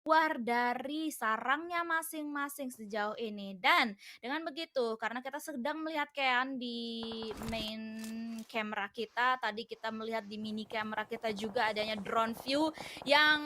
keluar dari sarangnya masing-masing sejauh ini. Dan dengan begitu, karena kita sedang melihat Kean di main camera kita, tadi kita melihat di mini camera kita juga adanya drone view yang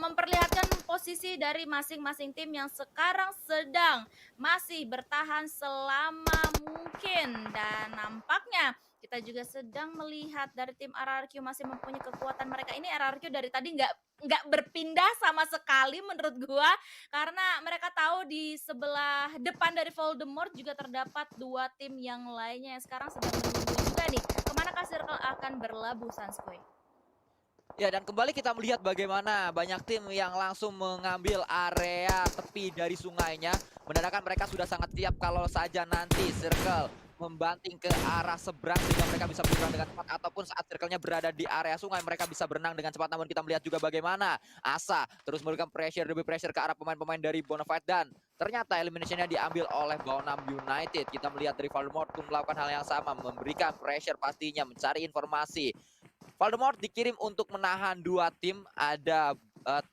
memperlihatkan posisi dari masing-masing tim yang sekarang sedang masih bertahan selama mungkin. Dan nampaknya kita juga sedang melihat dari tim RRQ masih mempunyai kekuatan mereka. Ini RRQ dari tadi nggak berpindah sama sekali menurut gua, karena mereka tahu di sebelah depan dari Voldemort juga terdapat dua tim yang lainnya yang sekarang sedang menunggu juga nih kemana Circle akan berlabuh, Sanskui. Ya, dan kembali kita melihat bagaimana banyak tim yang langsung mengambil area tepi dari sungainya. Menandakan mereka sudah sangat siap kalau saja nanti Circle membanting ke arah seberang sehingga mereka bisa berenang dengan cepat, ataupun saat circle-nya berada di area sungai mereka bisa berenang dengan cepat. Namun kita melihat juga bagaimana Asa terus memberikan pressure demi pressure ke arah pemain-pemain dari Bonafide, dan ternyata elimination-nya diambil oleh Bonam United. Kita melihat dari Voldemort pun melakukan hal yang sama, memberikan pressure pastinya, mencari informasi. Voldemort dikirim untuk menahan dua tim, ada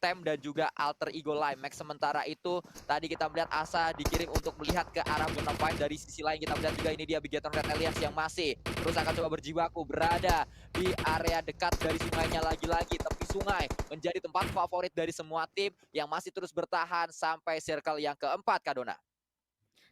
Tem dan juga Alter Ego Limax. Sementara itu tadi kita melihat Asa dikirim untuk melihat ke arah Bonafide. Dari sisi lain kita melihat juga ini dia Bigetron Red Alliance yang masih terus akan coba berjibaku berada di area dekat dari sungainya. Lagi-lagi tepi sungai menjadi tempat favorit dari semua tim yang masih terus bertahan sampai circle yang keempat, Kak Dona.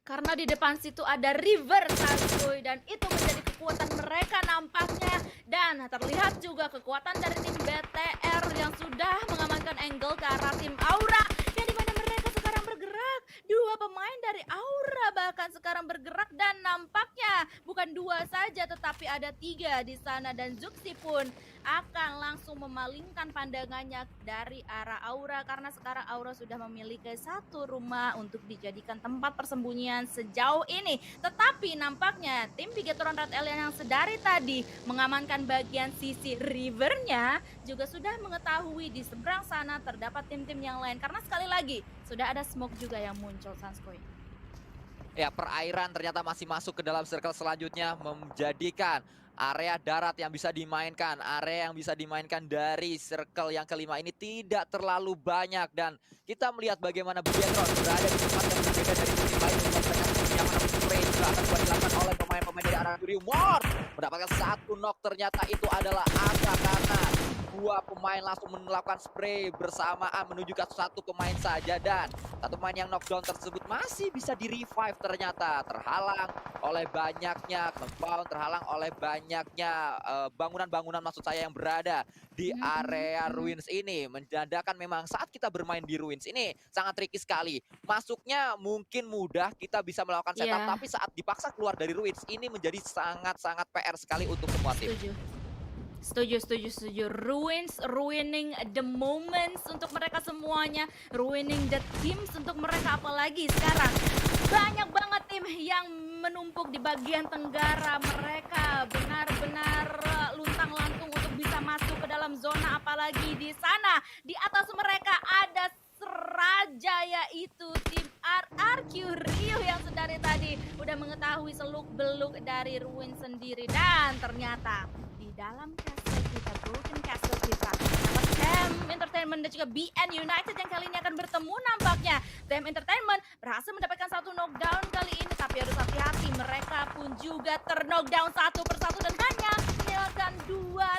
Karena di depan situ ada River Sanskui dan itu menjadi kekuatan mereka nampaknya. Dan terlihat juga kekuatan dari tim BTR yang sudah mengamankan angle ke arah tim Aura, yang dimana mereka sekarang bergerak. Dua pemain dari Aura bahkan sekarang bergerak, dan nampaknya bukan dua saja tetapi ada tiga di sana. Dan Zuxi pun akan langsung memalingkan pandangannya dari arah Aura, karena sekarang Aura sudah memiliki satu rumah untuk dijadikan tempat persembunyian sejauh ini. Tetapi nampaknya tim Bigetron Red Alien yang sedari tadi mengamankan bagian sisi rivernya juga sudah mengetahui di seberang sana terdapat tim-tim yang lain, karena sekali lagi sudah ada smoke juga yang muncul, Sanskui. Ya, perairan ternyata masih masuk ke dalam circle selanjutnya, menjadikan area darat yang bisa dimainkan, area yang bisa dimainkan dari circle yang kelima ini tidak terlalu banyak. Dan kita melihat bagaimana Bigetron berada di tempat yang berbeda dari tim lain, membuat mereka yang mana spray juga akan coba dilakukan oleh pemain-pemain dari arah Rumor. Mendapatkan satu knock, ternyata itu adalah Asa, karena dua pemain langsung melakukan spray bersamaan menuju ke satu pemain saja, dan satu pemain yang knockdown tersebut masih bisa di revive, ternyata terhalang oleh banyaknya compound, terhalang oleh banyaknya bangunan-bangunan maksud saya yang berada di area ruins ini. Menandakan memang saat kita bermain di ruins ini sangat tricky sekali. Masuknya mungkin mudah, kita bisa melakukan setup, Iya, tapi saat dipaksa keluar dari ruins ini menjadi sangat-sangat PR sekali untuk semua tim. setuju. Setuju. Ruining the moments untuk mereka semuanya, ruining the teams untuk mereka, apalagi sekarang banyak banget tim yang menumpuk di bagian tenggara. Mereka benar-benar luntang-lantung untuk bisa masuk ke dalam zona, apalagi di sana di atas mereka ada Seraja, yaitu tim RRQ Rio yang sedari tadi udah mengetahui seluk-beluk dari Ruin sendiri. Dan ternyata di dalam castle kita, Broken Castle kita, terdapat Tem Entertainment dan juga BN United yang kali ini akan bertemu nampaknya. Tem Entertainment berhasil mendapatkan satu knockdown kali ini, tapi harus hati-hati, mereka pun juga terknockdown satu persatu dan hanya menyalakan dua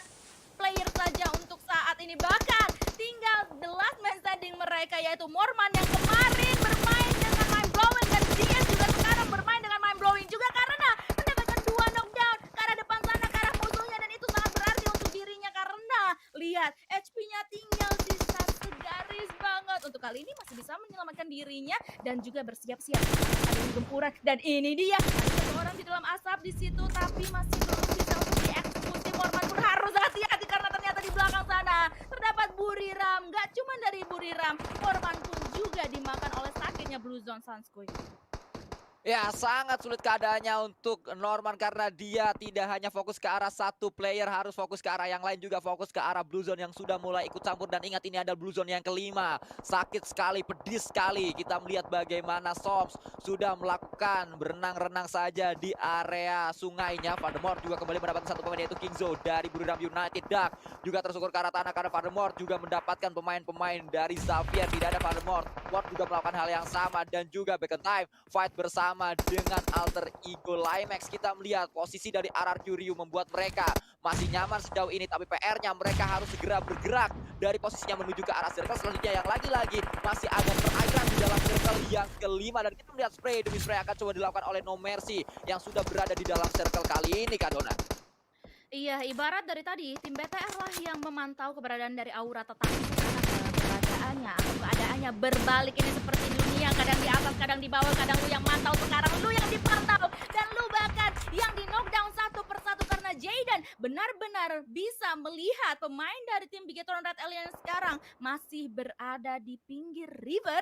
player saja untuk saat ini. Bahkan tinggal the last man standing mereka, yaitu Morman yang kemarin bermain dengan mind blowing, dan dia juga sekarang bermain dengan mind blowing juga karena mendapatkan dua knockdown ke arah depan sana, ke arah musuhnya, dan itu sangat berarti untuk dirinya karena lihat HP-nya tinggal sisa segaris banget. Untuk kali ini masih bisa menyelamatkan dirinya dan juga bersiap-siap ada gempuran, dan ini dia ada satu orang di dalam asap di situ tapi masih belum bisa untuk dieksekusi. Morman pun harus hati-hati karena ternyata di belakang sana terdapat Buriram. Gak cuma dari Buriram, Morman pun juga dimakan oleh sakitnya Blue Zone, Sanskui. Ya, sangat sulit keadaannya untuk Norman karena dia tidak hanya fokus ke arah satu player, harus fokus ke arah yang lain juga fokus ke arah Blue Zone yang sudah mulai ikut campur dan ingat ini adalah Blue Zone yang kelima. Sakit sekali, pedis sekali. Kita melihat bagaimana Soms sudah melakukan berenang-renang saja di area sungainya. Vandermoort juga kembali mendapatkan satu pemain yaitu Kingzo dari Buridam United. Dark juga tersungkur ke arah tanah karena Vandermoort juga mendapatkan pemain-pemain dari Xavier. Tidak ada Vandermoort. Ward juga melakukan hal yang sama dan juga back in time fight bersama dengan alter ego Limax. Kita melihat posisi dari RRQ Ryu membuat mereka masih nyaman sejauh ini, tapi PR-nya mereka harus segera bergerak dari posisinya menuju ke arah circle selanjutnya yang lagi-lagi masih ada perairan di dalam circle yang kelima dan kita melihat spray demi spray akan coba dilakukan oleh No Mercy yang sudah berada di dalam circle kali ini, Kak Dona. Iya, ibarat dari tadi tim BTR lah yang memantau keberadaan dari Aura, tetapi sekarang keberadaannya atau keadaannya berbalik ini seperti dunia, kadang di atas, kadang di bawah, kadang lu yang mantau, sekarang lu yang dipantau dan lu bahkan yang di knockdown satu persatu karena Jaden benar-benar bisa melihat pemain dari tim Bigetron Red Alliance sekarang masih berada di pinggir river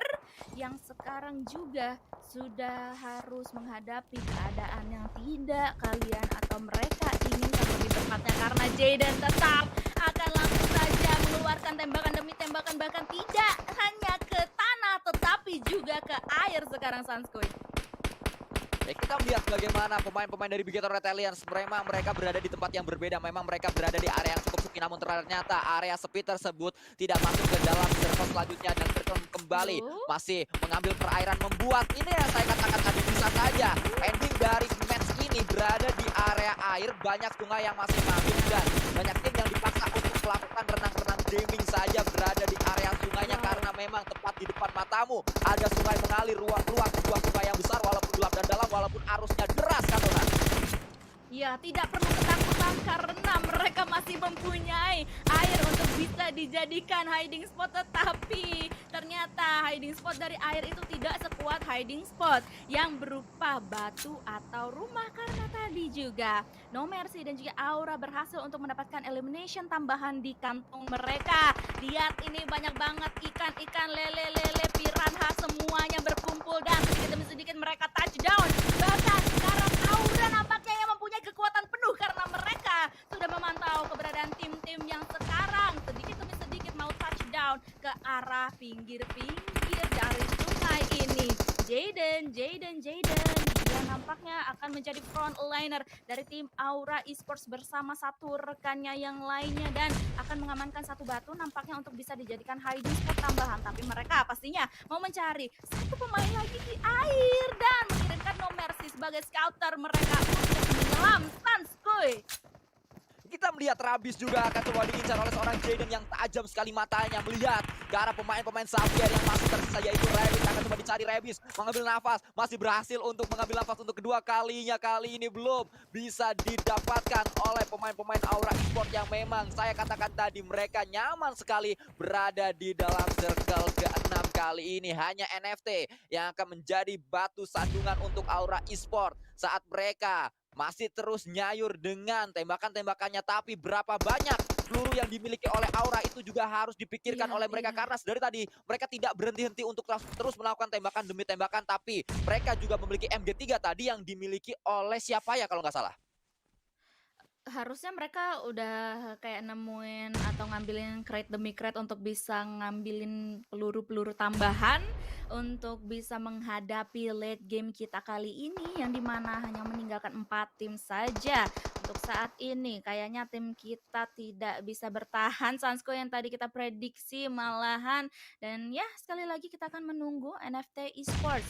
yang sekarang juga sudah harus menghadapi keadaan yang tidak kalian atau mereka inginkan lebih tepatnya karena Jaden tetap akan langsung saja mengeluarkan tembakan demi tembakan bahkan tidak hanya ke tanah tetapi juga ke air sekarang Sanskoy. Ya, kita melihat bagaimana pemain-pemain dari Bigetron Red Alliance memang mereka berada di tempat yang berbeda. Memang mereka berada di area yang cukup sepi, namun ternyata area sepi tersebut tidak masuk ke dalam circle selanjutnya dan circle kembali masih mengambil perairan membuat ini yang saya katakan tadi bisa saja ending dari match ini berada di area air. Banyak sungai yang masih mengambil dan banyak tim yang dipaksa untuk melakukan renang-renang gaming saja berada di area sungainya karena memang tepat di depan matamu ada sungai mengalir ruang-ruang sebuah sungai yang besar walaupun gelap dan dalam walaupun arusnya deras, Kak Dona. Ya, tidak perlu ketakutan karena mereka masih mempunyai air untuk bisa dijadikan hiding spot, tetapi ternyata hiding spot dari air itu tidak sekuat hiding spot yang berupa batu atau rumah karena tadi juga No Mercy dan juga Aura berhasil untuk mendapatkan elimination tambahan di kantong mereka. Lihat ini banyak banget ikan-ikan, lele-lele, piranha semuanya berkumpul dan sedikit demi sedikit mereka touchdown. Bahkan sekarang Aura nampaknya yang mempunyai kekuatan penuh karena mereka sudah memantau keberadaan tim-tim yang sekarang sedikit demi sedikit mau touchdown ke arah pinggir-pinggir dari sungai ini. Jaden dia nampaknya akan menjadi frontliner dari tim Aura Esports bersama satu rekannya yang lainnya dan akan mengamankan satu batu nampaknya untuk bisa dijadikan hiding spot tambahan, tapi mereka pastinya mau mencari satu pemain lagi di air dan mengirimkan No Mercy sebagai scouter mereka untuk menyelam Sanskoy. Kita melihat Rabis juga akan coba diincar oleh seorang Jaden yang tajam sekali matanya melihat ke arah pemain-pemain Xavier yang masih tersisa yaitu Rabis. Akan coba dicari Rabis, mengambil nafas, masih berhasil untuk mengambil nafas untuk kedua kalinya. Kali ini belum bisa didapatkan oleh pemain-pemain Aura Esports yang memang saya katakan tadi mereka nyaman sekali berada di dalam circle ke-6 kali ini. Hanya NFT yang akan menjadi batu sandungan untuk Aura Esports saat mereka masih terus nyayur dengan tembakan-tembakannya, tapi berapa banyak peluru yang dimiliki oleh Aura itu juga harus dipikirkan oleh mereka karena dari tadi mereka tidak berhenti-henti untuk terus melakukan tembakan demi tembakan, tapi mereka juga memiliki MG3 tadi yang dimiliki oleh siapa ya kalau nggak salah. Harusnya mereka udah kayak nemuin atau ngambilin crate demi crate untuk bisa ngambilin peluru-peluru tambahan untuk bisa menghadapi late game kita kali ini yang dimana hanya meninggalkan 4 tim saja. Untuk saat ini kayaknya tim kita tidak bisa bertahan Sansko yang tadi kita prediksi malahan, dan ya sekali lagi kita akan menunggu NFT Esports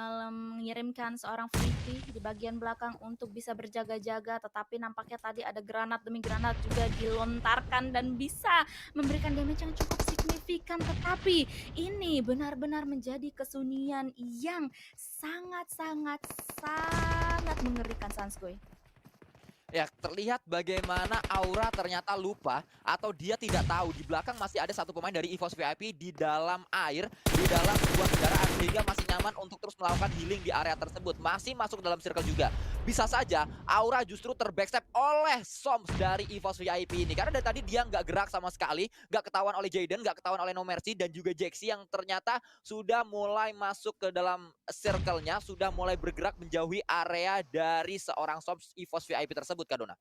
mengirimkan seorang VP di bagian belakang untuk bisa berjaga-jaga, tetapi nampaknya tadi ada granat demi granat juga dilontarkan dan bisa memberikan damage yang cukup signifikan, tetapi ini benar-benar menjadi kesunyian yang sangat mengerikan Sanskoy. Ya, terlihat bagaimana Aura ternyata lupa atau dia tidak tahu di belakang masih ada satu pemain dari EVOS VIP di dalam air, di dalam sebuah kendaraan sehingga masih nyaman untuk terus melakukan healing di area tersebut. Masih masuk dalam circle juga. Bisa saja Aura justru terbackstep oleh Soms dari EVOS VIP ini. Karena dari tadi dia nggak gerak sama sekali, nggak ketahuan oleh Jaden, nggak ketahuan oleh No Mercy dan juga Jaxi yang ternyata sudah mulai masuk ke dalam circle-nya, sudah mulai bergerak menjauhi area dari seorang Soms EVOS VIP tersebut, Kak Dona.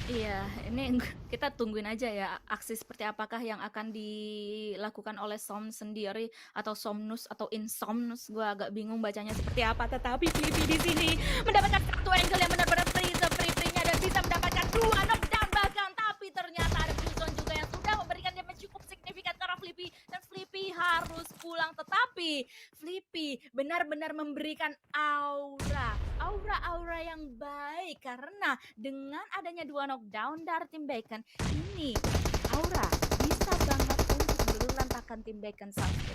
Iya, ini kita tungguin aja ya aksi seperti apakah yang akan dilakukan oleh Som sendiri atau Somnus atau Insomnus. Gua agak bingung bacanya seperti apa. Tetapi Flippy di sini mendapatkan satu angle yang benar-benar free-nya dan bisa mendapatkan dua knockdown bahkan. Tapi ternyata ada Fuzon juga yang sudah memberikan damage cukup signifikan ke arah Flippy dan Flippy harus pulang. Tetapi Flippy benar-benar memberikan aura yang baik karena dengan adanya dua knockdown dari tim Bacon ini Aura bisa banget untuk meluluhlantakkan tim Bacon sampai.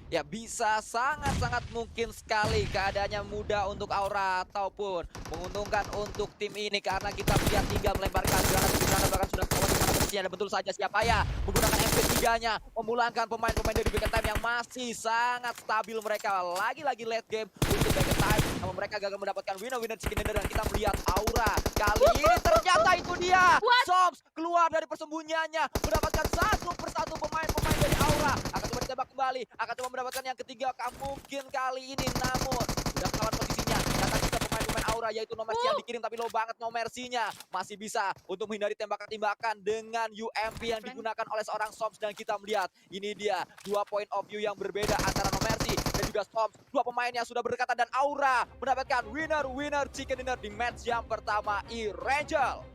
Ya bisa sangat-sangat mungkin sekali keadaannya mudah untuk Aura ataupun menguntungkan untuk tim ini karena kita melihat tinggal melemparkan granat bahkan sudah tahu di mana posisinya dan betul saja siapa ya menggunakan MP3-nya memulangkan pemain-pemain dari Bacon Time yang masih sangat stabil mereka lagi-lagi late game untuk Bacon Time namun mereka gagal mendapatkan winner chicken dinner dan kita melihat Aura kali ini ternyata itu dia Soms keluar dari persembunyiannya mendapatkan satu persatu pemain-pemain dari Aura akan coba ditembak kembali akan coba mendapatkan yang ketiga mungkin kali ini namun sudah melawan posisinya datang juga pemain-pemain Aura yaitu No Mercy yang dikirim tapi low banget No Mercy-nya masih bisa untuk menghindari tembakan-tembakan dengan UMP yang digunakan oleh seorang Soms dan kita melihat ini dia dua point of view yang berbeda antara No Mercy dan juga Soms dua pemainnya sudah berdekatan dan Aura mendapatkan winner chicken dinner di match yang pertama Irangel.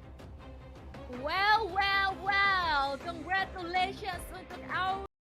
Well, congratulations untuk Aura.